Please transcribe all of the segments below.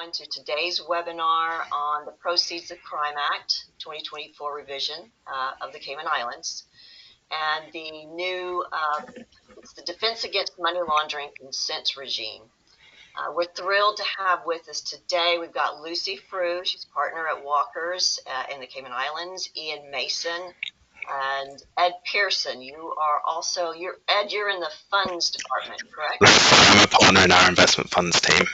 everyone to today's webinar on the Proceeds of Crime Act 2024 revision of the Cayman Islands and the new it's the Defense Against Money Laundering consent regime. We're thrilled to have with us today, we've got Lucy Frew, she's partner at Walker's in the Cayman Islands, Ian Mason, and Ed Pearson. You are also, Ed, you're in the funds department, correct? I'm a partner in our investment funds team.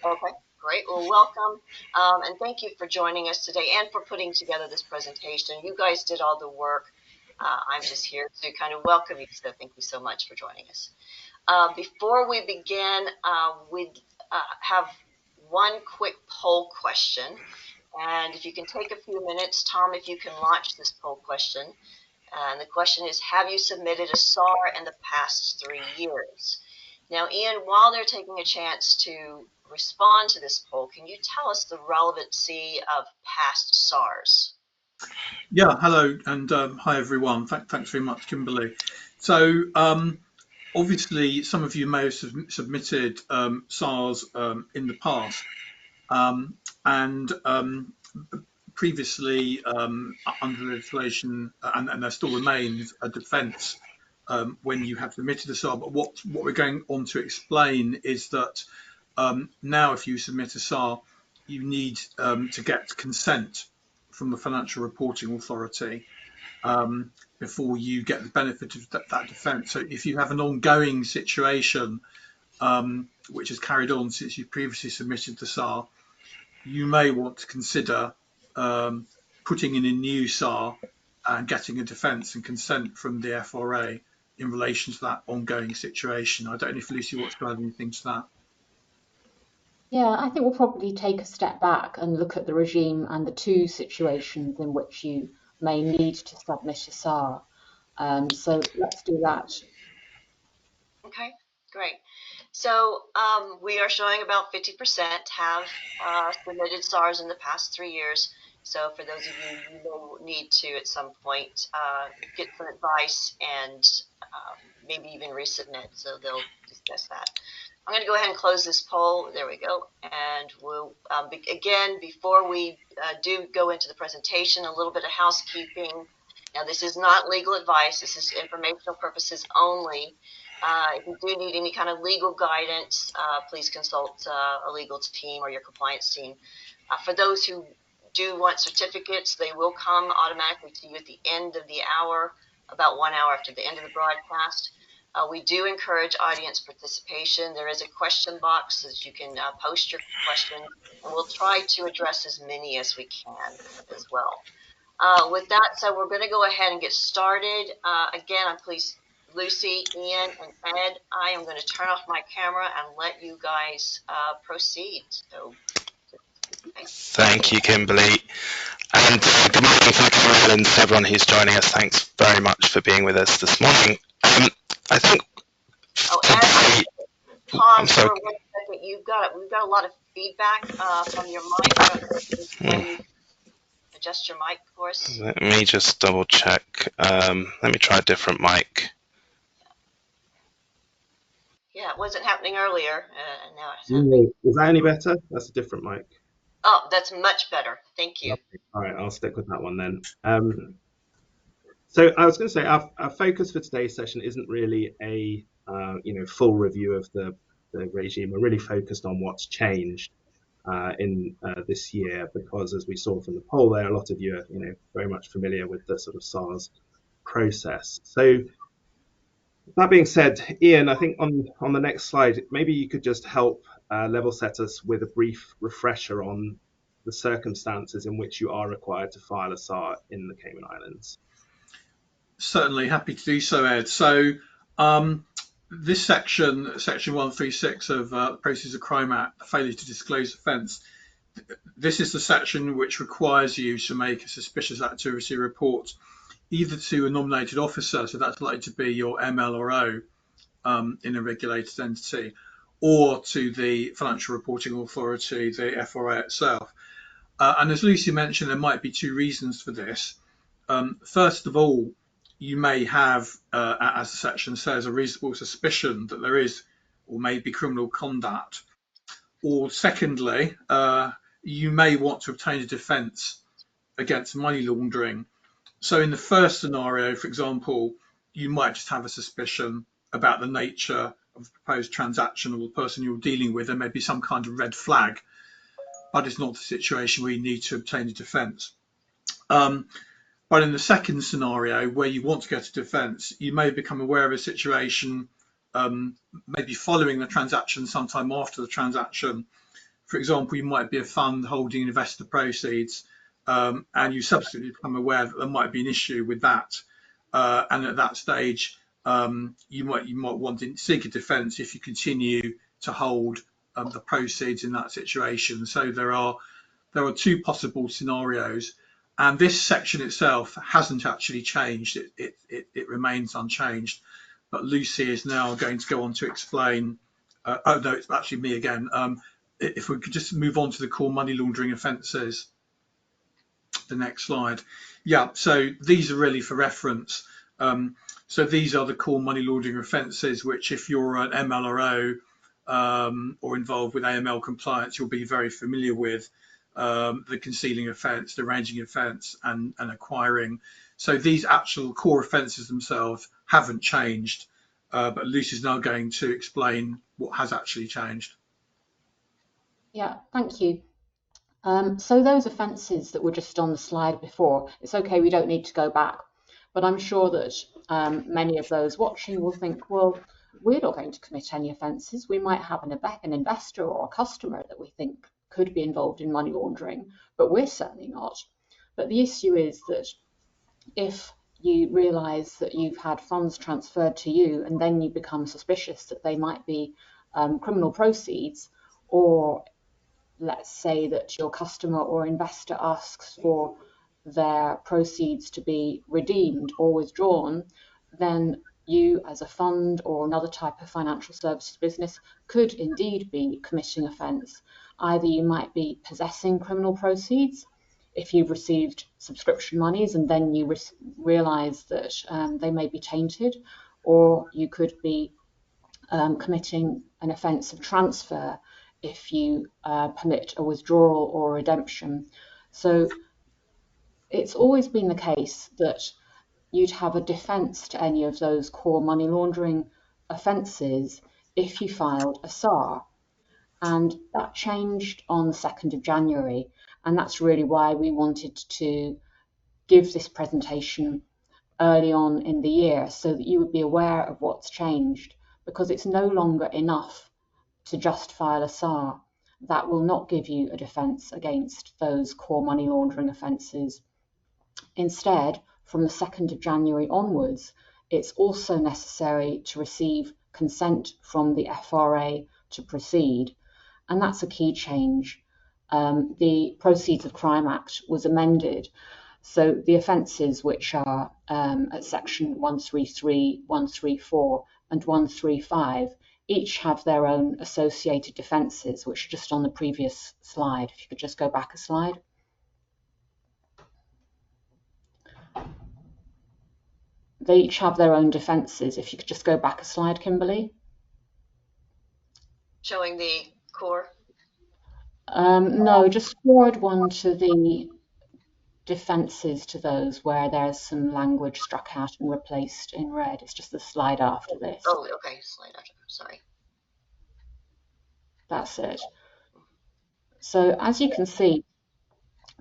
Okay, great. Well, welcome, and thank you for joining us today and for putting together this presentation. You guys did all the work. I'm just here to kind of welcome you, so thank you so much for joining us. Before we begin, we'd have one quick poll question. And if you can take a few minutes, Tom, if you can launch this poll question. And the question is, have you submitted a SAR in the past 3 years? Now, Ian, while they're taking a chance to respond to this poll, can you tell us the relevancy of past SARs? Yeah, hello and hi everyone. Thanks very much, Kimberly. So obviously some of you may have submitted SARs in the past and previously under legislation, and there still remains a defence when you have submitted a SAR. But what we're going on to explain is that now if you submit a SAR, you need to get consent from the Financial Reporting Authority before you get the benefit of that defence. So if you have an ongoing situation which has carried on since you previously submitted the SAR, you may want to consider putting in a new SAR and getting a defence and consent from the FRA in relation to that ongoing situation. I don't know if Lucy wants to add anything to that. Yeah, I think we'll probably take a step back and look at the regime and the two situations in which you may need to submit a SAR. So let's do that. Okay, great. So we are showing about 50% have submitted SARs in the past 3 years. So for those of you who will need to at some point get some advice and maybe even resubmit, so they'll discuss that. I'm going to go ahead and close this poll. There we go. And we'll, again, before we do go into the presentation, a little bit of housekeeping. Now, this is not legal advice. This is informational purposes only. If you do need any kind of legal guidance, please consult a legal team or your compliance team. For those who do want certificates, they will come automatically to you at the end of the hour, about 1 hour after the end of the broadcast. We do encourage audience participation. There is a question box so that you can post your question, and we'll try to address as many as we can as well. With that said, we're going to go ahead and get started. Again, I'm pleased, Lucy, Ian, and Ed, I am going to turn off my camera and let you guys proceed. So, okay. Thank you, Kimberly. And good morning from the Cayman Islands to everyone who's joining us. Thanks very much for being with us this morning. I think. Oh, Ed, Tom, for 1 second, we've got a lot of feedback from your mic. I don't know if you adjust your mic for us. Let me just double check. Let me try a different mic. Yeah, it wasn't happening earlier. And now it's happening. Is that any better? That's a different mic. Oh, that's much better. Thank you. Okay. All right, I'll stick with that one then. So I was going to say our focus for today's session isn't really a full review of the regime. We're really focused on what's changed in this year, because as we saw from the poll there, a lot of you are very much familiar with the sort of SARS process. So that being said, Ian, I think on the next slide, maybe you could just help level set us with a brief refresher on the circumstances in which you are required to file a SAR in the Cayman Islands. Certainly, happy to do so, Ed. So this section 136 of Proceeds of Crime Act, failure to disclose offence, this is the section which requires you to make a suspicious activity report either to a nominated officer, so that's likely to be your ML or O in a regulated entity, or to the Financial Reporting Authority, the FRA itself. And as Lucy mentioned, there might be two reasons for this. First of all, you may have, as the section says, a reasonable suspicion that there is or may be criminal conduct or secondly, you may want to obtain a defence against money laundering. So in the first scenario, for example, you might just have a suspicion about the nature of the proposed transaction or the person you're dealing with. There may be some kind of red flag, but it's not the situation where you need to obtain a defence. But in the second scenario, where you want to get a defence, you may become aware of a situation, maybe following the transaction, sometime after the transaction. For example, you might be a fund holding investor proceeds, and you subsequently become aware that there might be an issue with that. And at that stage, you might want to seek a defence if you continue to hold the proceeds in that situation. So there are two possible scenarios, and this section itself hasn't actually changed. It remains unchanged. But Lucy is now going to go on to explain. Oh no, it's actually me again. If we could just move on to the core money laundering offences, the next slide. Yeah, so these are really for reference. So these are the core money laundering offences, which if you're an MLRO or involved with AML compliance, you'll be very familiar with. The concealing offence, the arranging offence, and acquiring. So these actual core offences themselves haven't changed, but Lucy's now going to explain what has actually changed. Yeah, thank you. So those offences that were just on the slide before, it's okay, we don't need to go back, but I'm sure that many of those watching will think, well, we're not going to commit any offences. We might have an investor or a customer that we think could be involved in money laundering, but we're certainly not. But the issue is that if you realise that you've had funds transferred to you and then you become suspicious that they might be criminal proceeds, or let's say that your customer or investor asks for their proceeds to be redeemed or withdrawn, then you as a fund or another type of financial services business could indeed be committing offence. Either you might be possessing criminal proceeds if you've received subscription monies and then you realise that they may be tainted, or you could be committing an offence of transfer if you permit a withdrawal or a redemption. So it's always been the case that you'd have a defence to any of those core money laundering offences if you filed a SAR. And that changed on the 2nd of January. And that's really why we wanted to give this presentation early on in the year, so that you would be aware of what's changed, because it's no longer enough to just file a SAR. That will not give you a defence against those core money laundering offences. Instead, from the 2nd of January onwards, it's also necessary to receive consent from the FRA to proceed. And that's a key change. The Proceeds of Crime Act was amended. So the offences which are at section 133, 134 and 135 each have their own associated defences, which are just on the previous slide. If you could just go back a slide. They each have their own defences. If you could just go back a slide, Kimberly. Showing the core? No, just forward one to the defences, to those where there's some language struck out and replaced in red. It's just the slide after this. Oh, okay, slide after, sorry. That's it. So as you can see,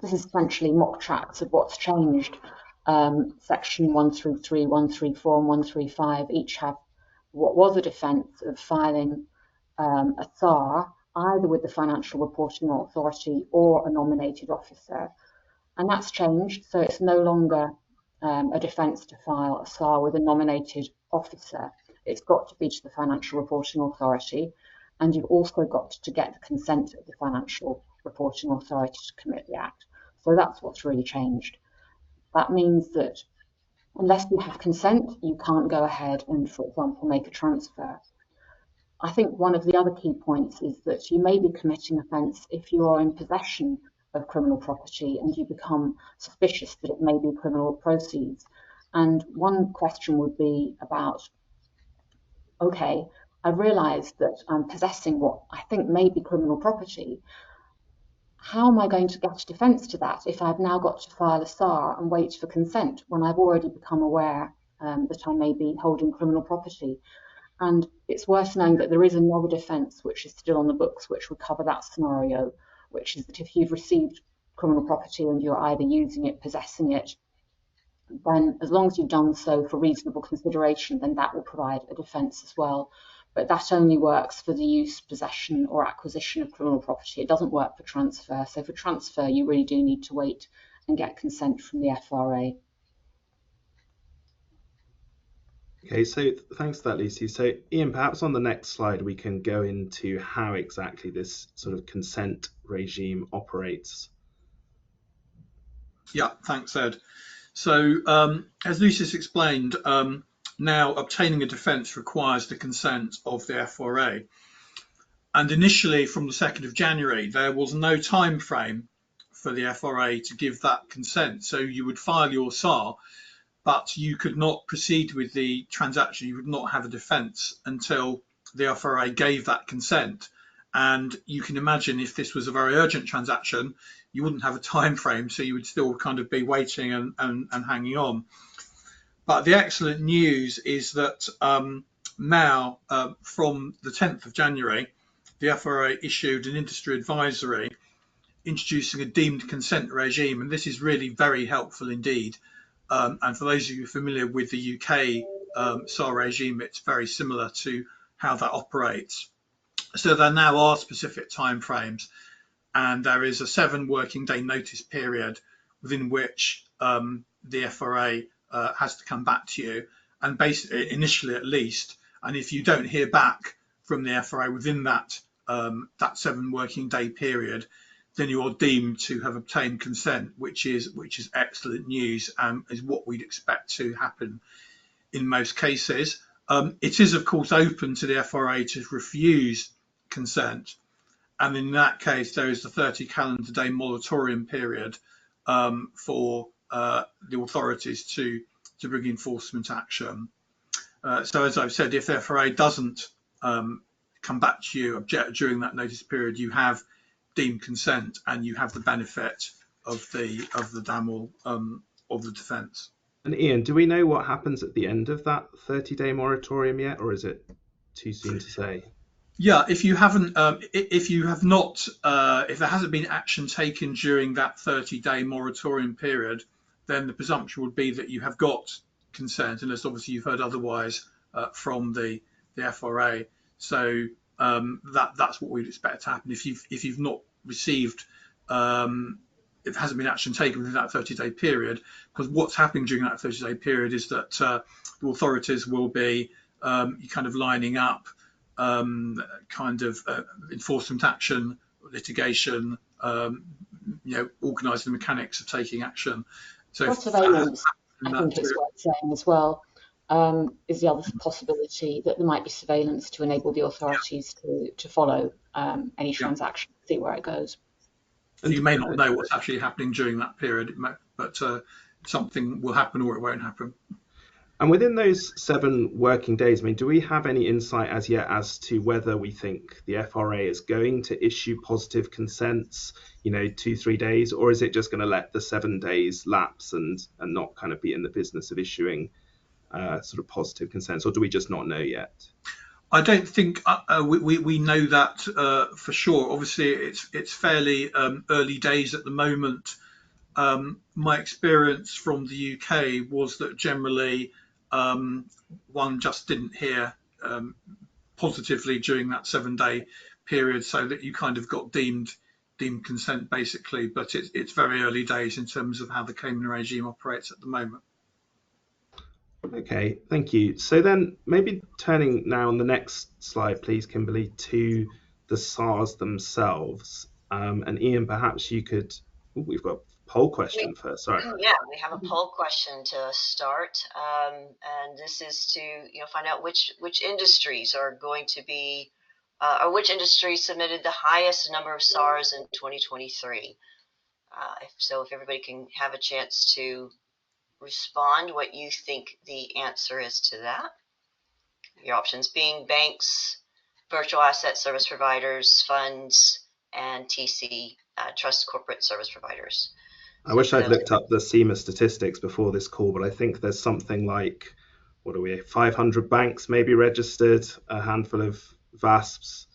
this is essentially mock tracks of what's changed. Section 133, 134 and 135 each have what was a defence of filing a SAR, either with the Financial Reporting Authority or a nominated officer. And that's changed, so it's no longer a defence to file a SAR with a nominated officer. It's got to be to the Financial Reporting Authority, and you've also got to get the consent of the Financial Reporting Authority to commit the act. So that's what's really changed. That means that unless you have consent, you can't go ahead and, for example, make a transfer. I think one of the other key points is that you may be committing offence if you are in possession of criminal property and you become suspicious that it may be criminal proceeds. And one question would be about, okay, I realised that I'm possessing what I think may be criminal property. How am I going to get a defence to that if I've now got to file a SAR and wait for consent when I've already become aware that I may be holding criminal property? And it's worth knowing that there is another defence which is still on the books which would cover that scenario, which is that if you've received criminal property and you're either using it, possessing it, then as long as you've done so for reasonable consideration, then that will provide a defence as well. But that only works for the use, possession or acquisition of criminal property. It doesn't work for transfer. So for transfer, you really do need to wait and get consent from the FRA. Okay, so thanks for that, Lucy. So Ian, perhaps on the next slide, we can go into how exactly this sort of consent regime operates. Yeah, thanks, Ed. So as Lucy's explained, now obtaining a defence requires the consent of the FRA. And initially, from the 2nd of January, there was no time frame for the FRA to give that consent. So you would file your SAR, but you could not proceed with the transaction. You would not have a defence until the FRA gave that consent. And you can imagine if this was a very urgent transaction, you wouldn't have a time frame, so you would still kind of be waiting and hanging on. But the excellent news is that now, from the 10th of January, the FRA issued an industry advisory introducing a deemed consent regime, and this is really very helpful indeed. And for those of you familiar with the UK SAR regime, it's very similar to how that operates. So there now are specific timeframes, and there is a 7 working day notice period within which the FRA has to come back to you, and basically initially at least. And if you don't hear back from the FRA within that 7 working day period, then you are deemed to have obtained consent, which is excellent news and is what we'd expect to happen in most cases. It is of course open to the FRA to refuse consent, and in that case there is the 30 calendar day moratorium period for the authorities to bring enforcement action. So as I've said, if the FRA doesn't come back to you during that notice period, you have deemed consent and you have the benefit of the DAML of the defence. And Ian, do we know what happens at the end of that 30-day moratorium yet, or is it too soon to say? Yeah, if you haven't, if you have not, if there hasn't been action taken during that 30-day moratorium period, then the presumption would be that you have got consent, unless obviously you've heard otherwise from the FRA. So that's what we'd expect to happen. If you've not received, if there hasn't been action taken within that 30-day period, because what's happening during that 30-day period is that the authorities will be kind of lining up kind of enforcement action, litigation, organising the mechanics of taking action. So surveillance, I think it's worth saying as well, is the other possibility that there might be surveillance to enable the authorities to follow any transaction, see where it goes. So you may not know what's actually happening during that period, but something will happen or it won't happen. And within those 7 working days, I mean, do we have any insight as yet as to whether we think the FRA is going to issue positive consents, 2-3 days, or is it just going to let the 7 days lapse and not kind of be in the business of issuing sort of positive consents, or do we just not know yet? I don't think we know that for sure. Obviously, it's fairly early days at the moment. My experience from the UK was that generally one just didn't hear positively during that 7-day period, so that you kind of got deemed consent basically. But it's very early days in terms of how the Cayman regime operates at the moment. Okay, thank you. So then maybe turning now on the next slide, please, Kimberly, to the SARs themselves. And Ian, perhaps you could, we've got a poll question first, sorry. Yeah, we have a poll question to start. And this is to find out which industries are going to be, or which industry submitted the highest number of SARs in 2023. If everybody can have a chance to respond what you think the answer is to that. your options being banks, virtual asset service providers, funds, and TC, trust corporate service providers. I wish I'd looked up the CIMA statistics before this call, but I think there's something like, 500 banks maybe registered, a handful of VASPs,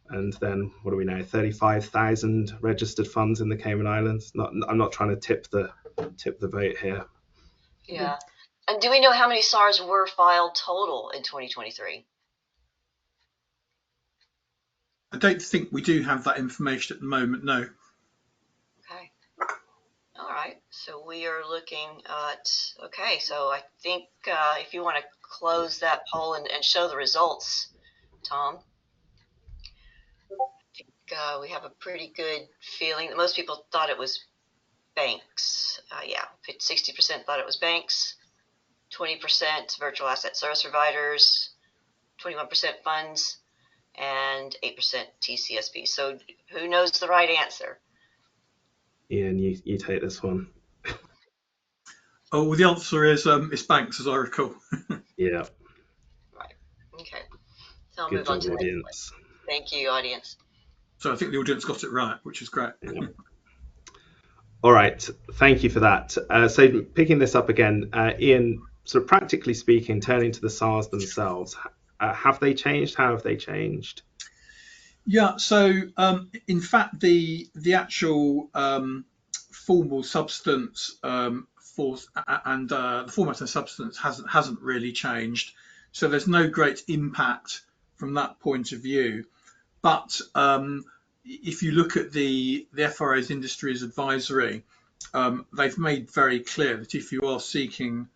and then what do we know, 35,000 registered funds in the Cayman Islands. I'm not trying to tip the vote here. Yeah. And do we know how many SARs were filed total in 2023? I don't think we do have that information at the moment, no. Okay. All right. So we are looking at, okay, so I think if you want to close that poll and show the results, Tom, I think we have a pretty good feeling that most people thought it was banks. 60% thought it was banks, 20% virtual asset service providers, 21% funds, and 8% TCSB. So who knows the right answer? Ian, you take this one. Oh, well, the answer is it's banks, as I recall. Yeah. Right. Okay. So I'll Good move on job, to the audience. next one. Thank you, audience. So I think the audience got it right, which is great. Yeah. All right, thank you for that. So picking this up again, Ian, sort of practically speaking, turning to the SARs themselves, have they changed? How have they changed? Yeah, so in fact, the actual formal substance the format and substance hasn't really changed. So there's no great impact from that point of view. But if you look at the FRA's Industries Advisory, they've made very clear that if you are seeking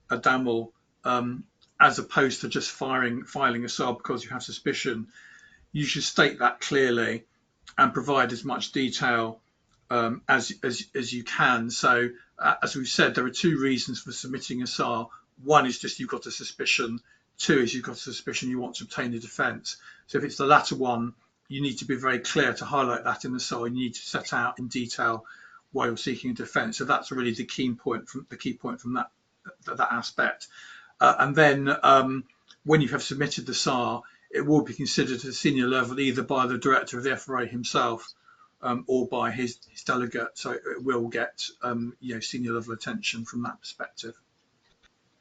a DAML, as opposed to just filing a SAR because you have suspicion, you should state that clearly and provide as much detail as you can. So as we've said, there are two reasons for submitting a SAR. One is just you've got a suspicion. Two is you've got a suspicion you want to obtain a defence. So if it's the latter one, you need to be very clear to highlight that in the SAR. You need to set out in detail why you're seeking a defence. So that's really the key point from that aspect. And then when you have submitted the SAR, it will be considered at a senior level either by the director of the FRA himself or by his delegate. So it will get senior level attention from that perspective.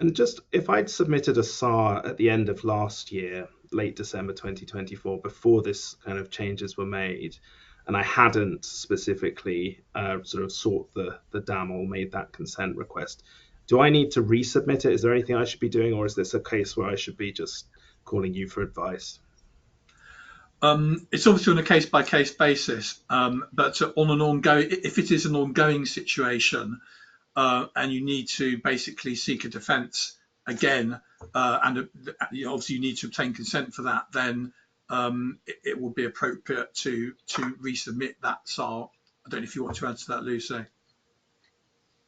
And just if I'd submitted a SAR at the end of last year, late December 2024, before this kind of changes were made, and I hadn't specifically sort of sought the DAML, made that consent request, do I need to resubmit it? Is there anything I should be doing, or is this a case where I should be just calling you for advice? It's obviously on a case-by-case basis, but on an ongoing, if it is an ongoing situation and you need to basically seek a defence again, and obviously you need to obtain consent for that, then it will be appropriate to resubmit that SAR. I don't know if you want to add to that, Lucy.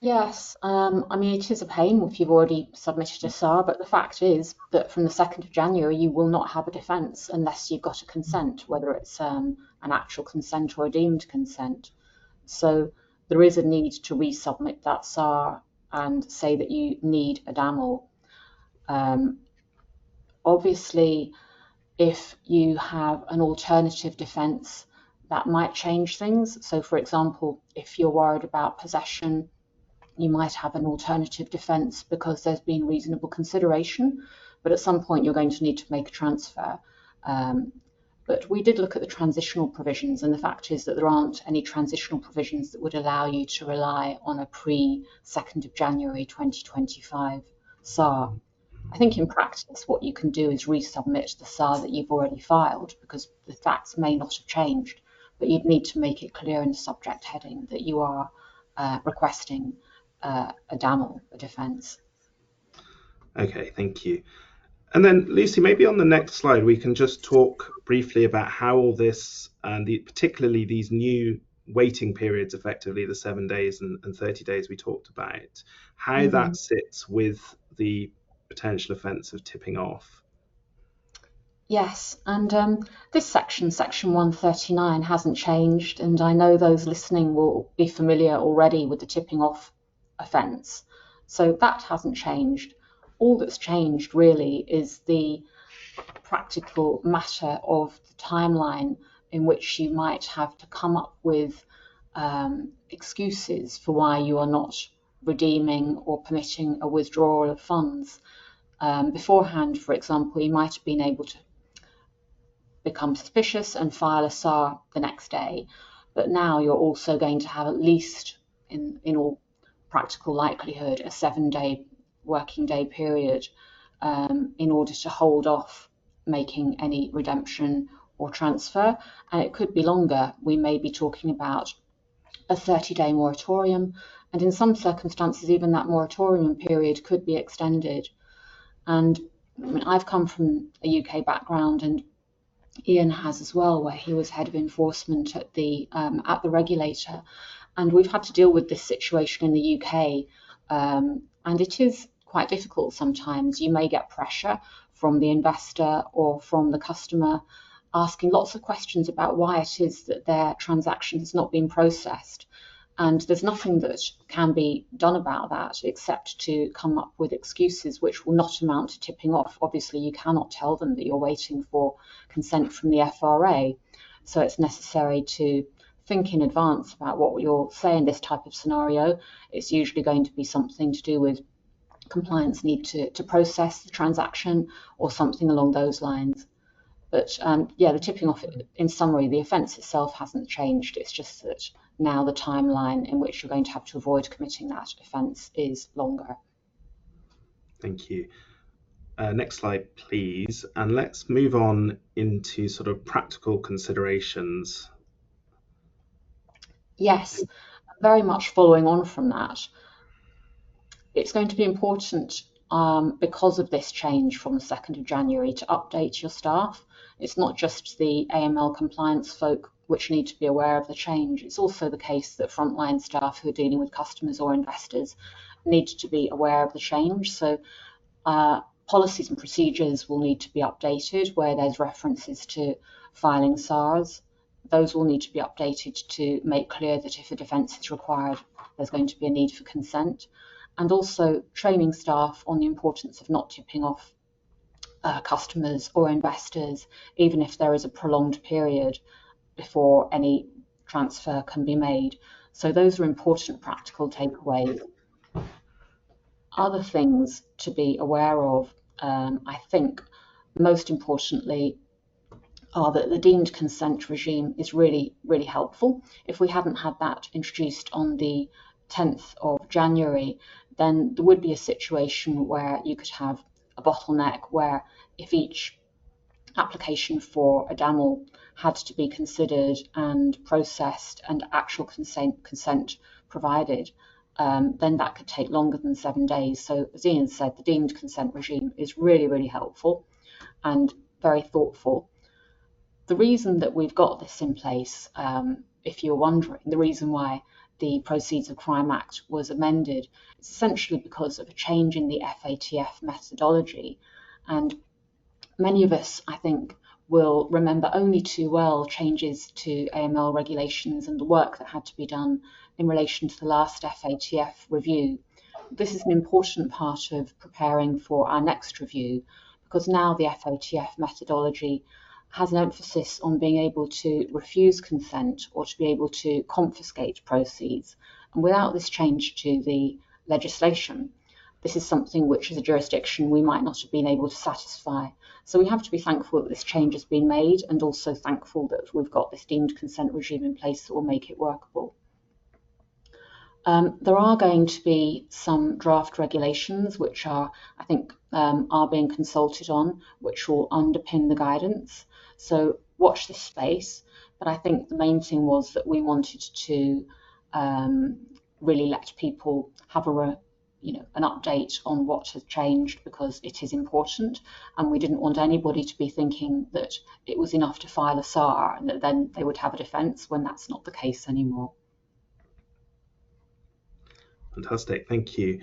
Yes, I mean, it is a pain if you've already submitted a SAR, but the fact is that from the 2nd of January, you will not have a defence unless you've got a consent, whether it's an actual consent or a deemed consent. So there is a need to resubmit that SAR and say that you need a DAML. Obviously, if you have an alternative defence, that might change things. So, for example, if you're worried about possession, you might have an alternative defence because there's been reasonable consideration, but at some point you're going to need to make a transfer. But we did look at the transitional provisions, and the fact is that there aren't any transitional provisions that would allow you to rely on a pre-2nd of January 2025 SAR. I think in practice what you can do is resubmit the SAR that you've already filed because the facts may not have changed, but you'd need to make it clear in the subject heading that you are requesting a DAML, a defence. Okay, thank you. And then, Lucy, maybe on the next slide, we can just talk briefly about how all this, and particularly these new waiting periods, effectively the 7 days and 30 days we talked about, how that sits with the potential offence of tipping off. Yes, and this section 139, hasn't changed, and I know those listening will be familiar already with the tipping off offence. So that hasn't changed. all that's changed really is the practical matter of the timeline in which you might have to come up with excuses for why you are not redeeming or permitting a withdrawal of funds. Beforehand, for example, you might have been able to become suspicious and file a SAR the next day, but now you're also going to have at least, in all practical likelihood, a 7-day working day period in order to hold off making any redemption or transfer, and it could be longer. We may be talking about a 30-day moratorium, and in some circumstances even that moratorium period could be extended. And I mean, I've come from a UK background, and Ian has as well, where he was head of enforcement at the regulator, and we've had to deal with this situation in the UK, and it is quite difficult sometimes. You may get pressure from the investor or from the customer asking lots of questions about why it is that their transaction has not been processed. And there's nothing that can be done about that except to come up with excuses which will not amount to tipping off. Obviously, you cannot tell them that you're waiting for consent from the FRA. So it's necessary to think in advance about what you'll say in this type of scenario. It's usually going to be something to do with compliance need to process the transaction or something along those lines. But yeah, the tipping off, in summary, the offence itself hasn't changed. It's just that now the timeline in which you're going to have to avoid committing that offence is longer. Thank you. Next slide, please. And let's move on into sort of practical considerations. Yes, very much following on from that. It's going to be important because of this change from the 2nd of January to update your staff. It's not just the AML compliance folk which need to be aware of the change. It's also the case that frontline staff who are dealing with customers or investors need to be aware of the change. So policies and procedures will need to be updated where there's references to filing SARs. Those will need to be updated to make clear that if a defence is required, there's going to be a need for consent. And also training staff on the importance of not tipping off customers or investors, even if there is a prolonged period before any transfer can be made. So those are important practical takeaways. Other things to be aware of, I think most importantly, are that the deemed consent regime is really, really helpful. If we hadn't had that introduced on the 10th of January, then there would be a situation where you could have a bottleneck where if each application for a DAML had to be considered and processed and actual consent provided, then that could take longer than 7 days. So as Ian said, the deemed consent regime is really, really helpful and very thoughtful. The reason that we've got this in place, if you're wondering, the reason why the Proceeds of Crime Act was amended, is essentially because of a change in the FATF methodology. And many of us, I think, will remember only too well changes to AML regulations and the work that had to be done in relation to the last FATF review. This is an important part of preparing for our next review, because now the FATF methodology has an emphasis on being able to refuse consent or to be able to confiscate proceeds. And without this change to the legislation, this is something which as a jurisdiction we might not have been able to satisfy. So we have to be thankful that this change has been made, and also thankful that we've got this deemed consent regime in place that will make it workable. There are going to be some draft regulations which are, I think, are being consulted on, which will underpin the guidance. So watch this space. But I think the main thing was that we wanted to really let people have an update on what has changed, because it is important, and we didn't want anybody to be thinking that it was enough to file a SAR and that then they would have a defence, when that's not the case anymore. Fantastic, thank you.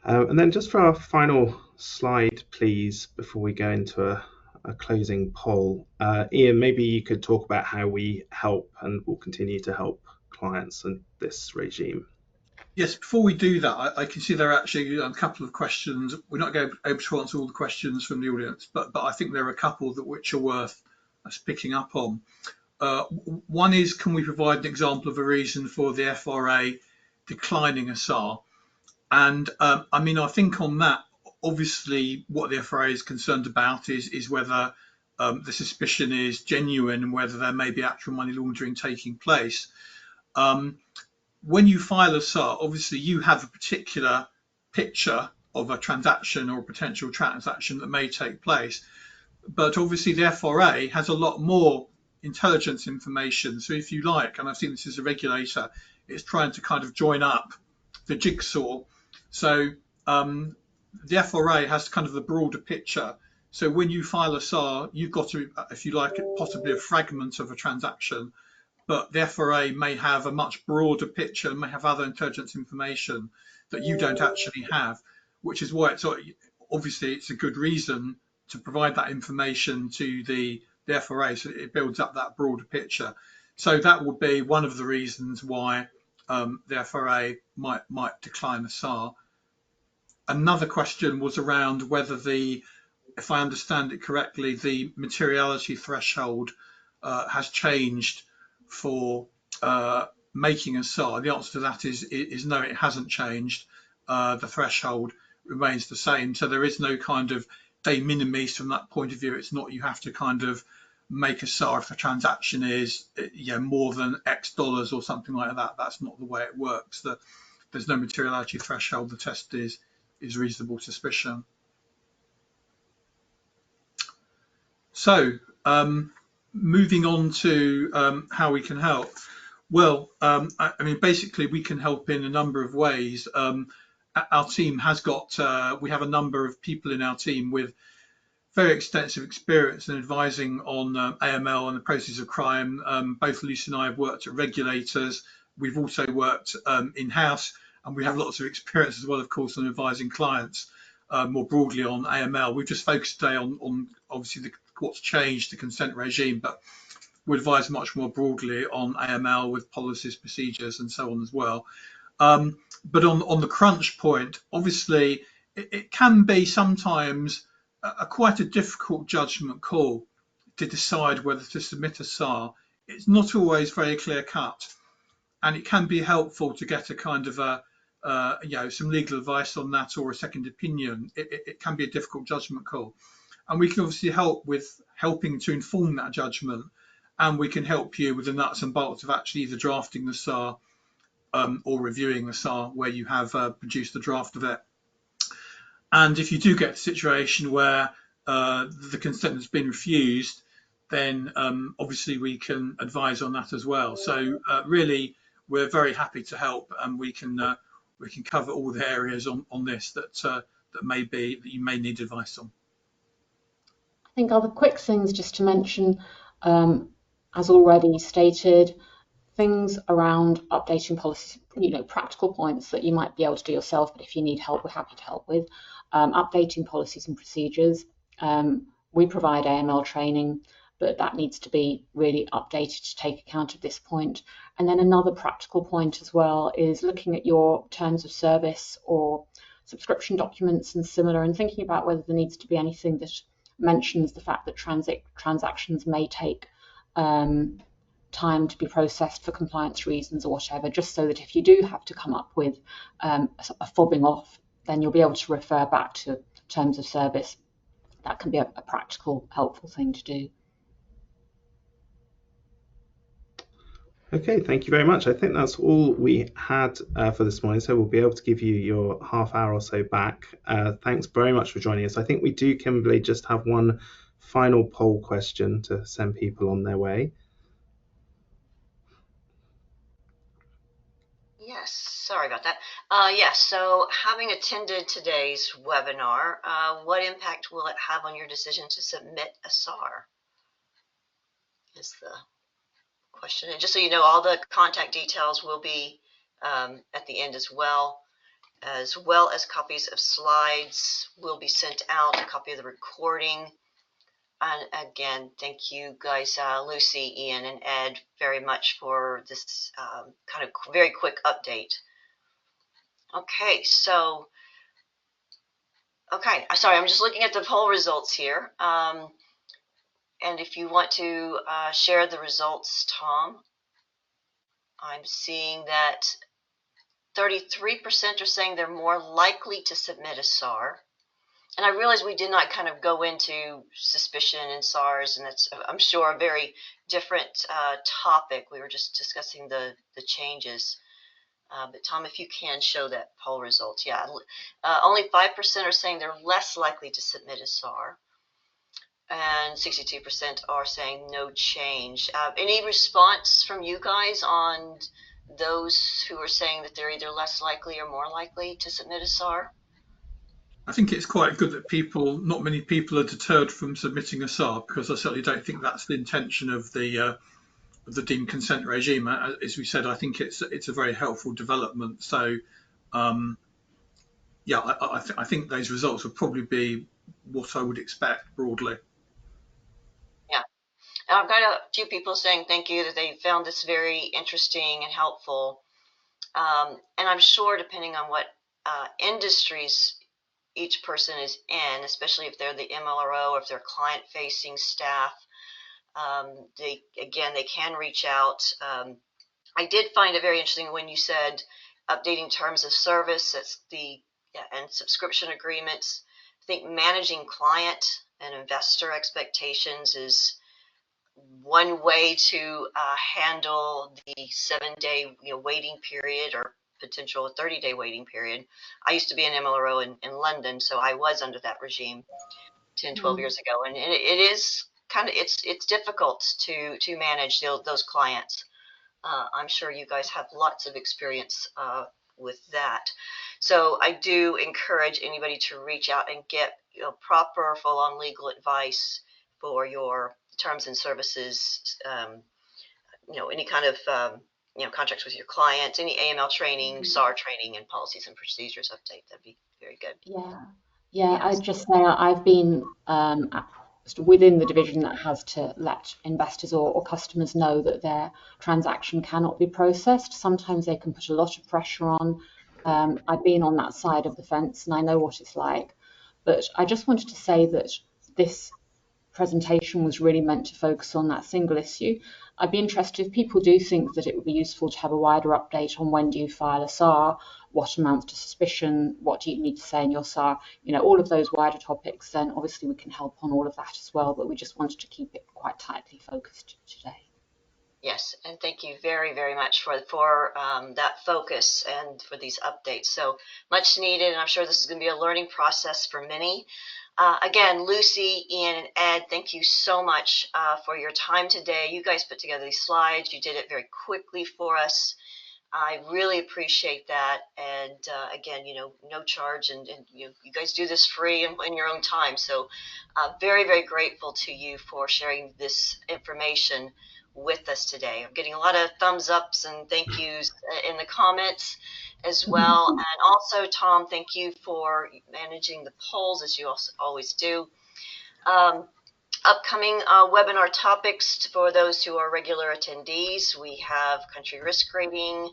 And then just for our final slide, please, before we go into a closing poll, Ian, maybe you could talk about how we help and will continue to help clients in this regime. Yes, before we do that, I can see there are actually a couple of questions. We're not going to be able to answer all the questions from the audience, but I think there are a couple that which are worth us picking up on. One is, can we provide an example of a reason for the FRA declining a SAR? And I mean, I think on that, obviously, what the FRA is concerned about is whether the suspicion is genuine and whether there may be actual money laundering taking place. When you file a SAR, obviously you have a particular picture of a transaction or a potential transaction that may take place, but obviously the FRA has a lot more intelligence information. So if you like, and I've seen this as a regulator, it's trying to kind of join up the jigsaw. So the FRA has kind of the broader picture. So when you file a SAR, you've got to, if you like, possibly a fragment of a transaction, but the FRA may have a much broader picture, may have other intelligence information that you don't actually have, which is why it's obviously it's a good reason to provide that information to the FRA, so it builds up that broader picture. So that would be one of the reasons why the FRA might decline the SAR. Another question was around whether if I understand it correctly, the materiality threshold has changed for making a SAR. The answer to that is no, it hasn't changed. The threshold remains the same. So there is no kind of de minimis from that point of view. It's not you have to kind of make a SAR if the transaction is more than X dollars or something like that. That's not the way it works. There's no materiality threshold. The test is reasonable suspicion. So moving on to how we can help. Well, I mean, basically, we can help in a number of ways. Our team has got, we have a number of people in our team with very extensive experience in advising on AML and the process of crime. Both Lucy and I have worked at regulators. We've also worked in-house, and we have lots of experience as well, of course, on advising clients more broadly on AML. We've just focused today on obviously what's changed, the consent regime, but we advise much more broadly on AML with policies, procedures, and so on as well. But on the crunch point, obviously, it can be sometimes quite a difficult judgment call to decide whether to submit a SAR. It's not always very clear cut, and it can be helpful to get a kind of some legal advice on that or a second opinion. It can be a difficult judgment call, and we can obviously help with helping to inform that judgment, and we can help you with the nuts and bolts of actually either drafting the SAR or reviewing the SAR where you have produced a draft of it. And if you do get a situation where the consent has been refused, then obviously we can advise on that as well. So really, we're very happy to help, and we can cover all the areas on this that you may need advice on. I think other quick things just to mention, as already stated, things around updating policies, practical points that you might be able to do yourself, but if you need help, we're happy to help with. Updating policies and procedures. We provide AML training, but that needs to be really updated to take account of this point. And then another practical point as well is looking at your terms of service or subscription documents and similar, and thinking about whether there needs to be anything that mentions the fact that transactions may take time to be processed for compliance reasons or whatever, just so that if you do have to come up with a fobbing off, then you'll be able to refer back to terms of service. That can be a practical, helpful thing to do. Okay, thank you very much. I think that's all we had for this morning, so we'll be able to give you your half hour or so back. Thanks very much for joining us. I think we do, Kimberly, just have one final poll question to send people on their way. Yes, sorry about that. Yes, so having attended today's webinar, what impact will it have on your decision to submit a SAR? Is the question. And just so you know, all the contact details will be at the end as well as copies of slides will be sent out, a copy of the recording. And again, thank you guys, Lucy, Ian, and Ed, very much for this kind of very quick update. Okay, so, okay, sorry, I'm just looking at the poll results here. And if you want to share the results, Tom, I'm seeing that 33% are saying they're more likely to submit a SAR. And I realize we did not kind of go into suspicion and SARs, and that's, I'm sure, a very different topic. We were just discussing the changes. But Tom, if you can show that poll results, yeah, only 5% are saying they're less likely to submit a SAR, and 62% are saying no change. Any response from you guys on those who are saying that they're either less likely or more likely to submit a SAR? I think it's quite good that not many people are deterred from submitting a SAR, because I certainly don't think that's the intention of the deemed consent regime. As we said, I think it's a very helpful development. So, yeah, I think those results would probably be what I would expect broadly. Yeah. I've got a few people saying thank you, that they found this very interesting and helpful. And I'm sure, depending on what industries each person is in, especially if they're the MLRO or if they're client-facing staff, they can reach out. I did find it very interesting when you said updating terms of service. That's and subscription agreements. I think managing client and investor expectations is one way to handle the 7-day waiting period, or potential 30-day waiting period. I used to be an MLRO in London, so I was under that regime 10, 12 years ago, and it is kind of, it's difficult to manage those clients. I'm sure you guys have lots of experience with that. So I do encourage anybody to reach out and get proper full-on legal advice for your terms and services, any kind of contracts with your clients, any AML training, SAR training, and policies and procedures update. That'd be very good. Yeah, Yes. I'd just say I've been within the division that has to let investors or customers know that their transaction cannot be processed. Sometimes they can put a lot of pressure on. I've been on that side of the fence and I know what it's like. But I just wanted to say that this presentation was really meant to focus on that single issue. I'd be interested if people do think that it would be useful to have a wider update on when do you file a SAR, what amounts to suspicion, what do you need to say in your SAR, all of those wider topics, then obviously we can help on all of that as well, but we just wanted to keep it quite tightly focused today. Yes, and thank you very, very much for that focus and for these updates. So much needed, and I'm sure this is going to be a learning process for many. Again, Lucy, Ian, and Ed, thank you so much for your time today. You guys put together these slides. You did it very quickly for us. I really appreciate that. And again, no charge, and you guys do this free and in your own time. So very, very grateful to you for sharing this information with us today. I'm getting a lot of thumbs ups and thank yous in the comments as well. And also, Tom, thank you for managing the polls, as you also always do. Upcoming webinar topics for those who are regular attendees: we have country risk rating,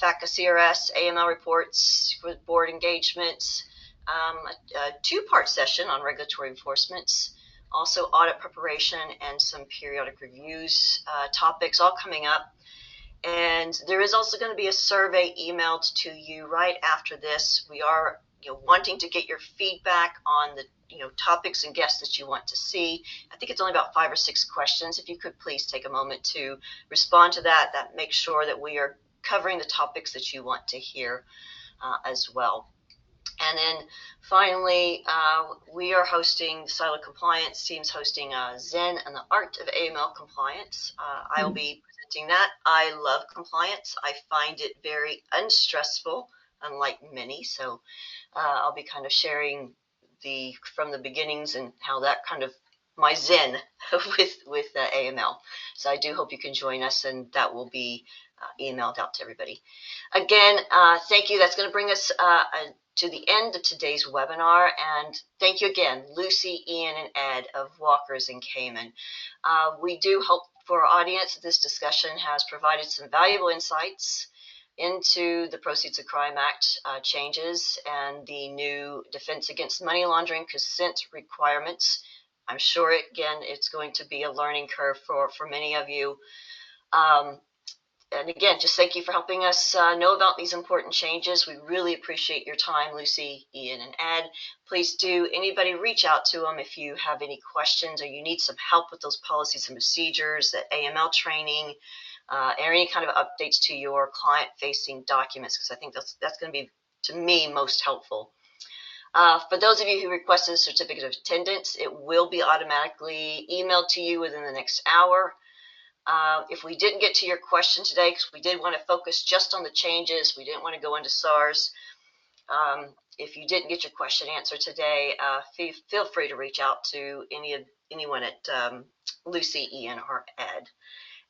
FACA CRS, AML reports for board engagements, a two-part session on regulatory enforcements, also audit preparation, and some periodic reviews topics all coming up. And there is also going to be a survey emailed to you right after this. We are wanting to get your feedback on the topics and guests that you want to see. I think it's only about 5 or 6 questions. If you could please take a moment to respond to that, that makes sure that we are covering the topics that you want to hear as well. And then finally, we are hosting, the Silo Compliance team's hosting Zen and the Art of AML Compliance. I will be presenting that. I love compliance. I find it very unstressful, unlike many. So I'll be kind of sharing from the beginnings and how that kind of my zen with AML. So I do hope you can join us, and that will be emailed out to everybody. Again, thank you. That's going to bring us to the end of today's webinar, and thank you again, Lucy, Ian, and Ed of Walkers in Cayman. We do hope for our audience that this discussion has provided some valuable insights into the Proceeds of Crime Act changes and the new Defense Against Money Laundering consent requirements. I'm sure, again, it's going to be a learning curve for many of you. And again, just thank you for helping us know about these important changes. We really appreciate your time, Lucy, Ian, and Ed. Please do, anybody reach out to them if you have any questions or you need some help with those policies and procedures, that AML training, or any kind of updates to your client-facing documents, because I think that's going to be, to me, most helpful. For those of you who requested a certificate of attendance, it will be automatically emailed to you within the next hour. If we didn't get to your question today, because we did want to focus just on the changes, we didn't want to go into SARs. If you didn't get your question answered today, feel free to reach out to anyone at Lucy, Ian, or Ed.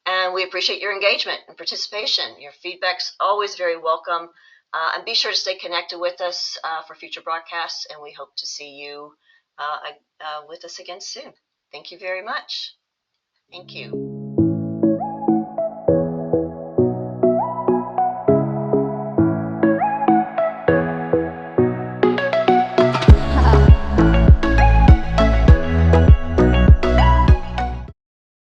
And we appreciate your engagement and participation. Your feedback's always very welcome. And be sure to stay connected with us for future broadcasts, and we hope to see you with us again soon. Thank you very much. Thank you.